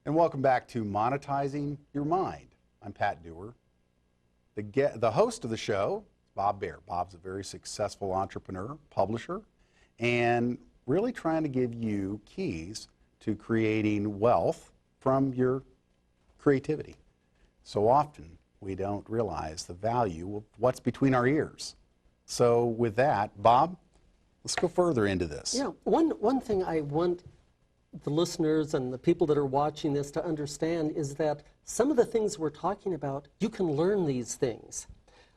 And welcome back to Monetizing Your Mind. I'm Pat Dewar. The host of the show is Bob Baer. Bob's a very successful entrepreneur, publisher, and really trying to give you keys to creating wealth from your creativity. So often we don't realize the value of what's between our ears. So with that, Bob, let's go further into this. Yeah, one thing I want the listeners and the people that are watching this to understand is that some of the things we're talking about, you can learn these things.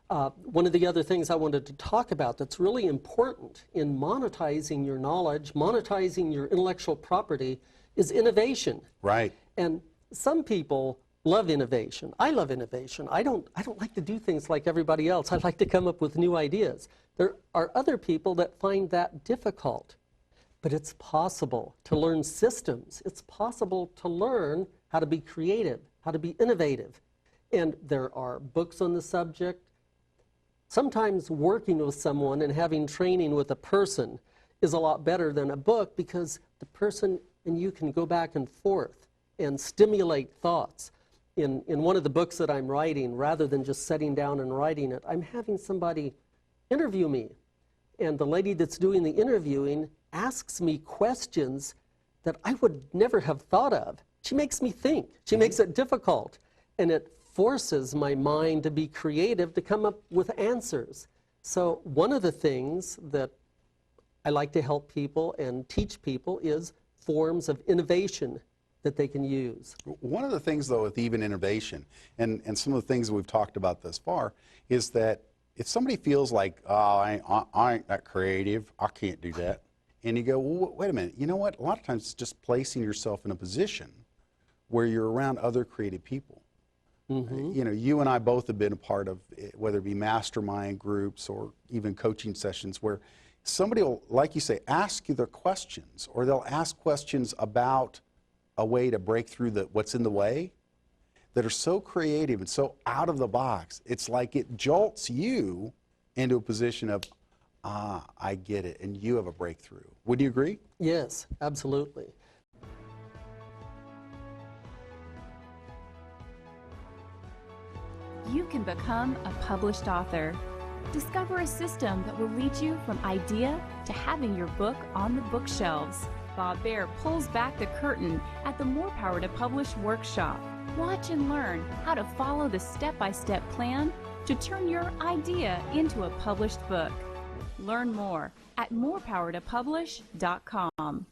One of the other things I wanted to talk about that's really important in monetizing your knowledge, monetizing your intellectual property, is innovation. Right. And some people love innovation. I love innovation. I don't like to do things like everybody else. I like to come up with new ideas. There are other people that find that difficult. But it's possible to learn systems. It's possible to learn how to be creative, how to be innovative. And there are books on the subject. Sometimes working with someone and having training with a person is a lot better than a book, because the person and you can go back and forth and stimulate thoughts. In one of the books that I'm writing, rather than just sitting down and writing it, I'm having somebody interview me. And the lady that's doing the interviewing asks me questions that I would never have thought of. She makes me think. She makes it difficult. And it forces my mind to be creative, to come up with answers. So one of the things that I like to help people and teach people is forms of innovation that they can use. One of the things, though, with even innovation, and some of the things that we've talked about thus far, is that if somebody feels like, oh, I ain't that creative, I can't do that, and you go, well, wait a minute, you know what? A lot of times it's just placing yourself in a position where you're around other creative people. You know, you and I both have been a part of, whether it be mastermind groups or even coaching sessions, where somebody will, like you say, ask you their questions, or they'll ask questions about a way to break through what's in the way, that are so creative and so out of the box. It's like it jolts you into a position of, I get it, and you have a breakthrough. Would you agree? Yes, absolutely. You can become a published author. Discover a system that will lead you from idea to having your book on the bookshelves. Bob Baer pulls back the curtain at the More Power to Publish workshop. Watch and learn how to follow the step-by-step plan to turn your idea into a published book. Learn more at morepowertopublish.com.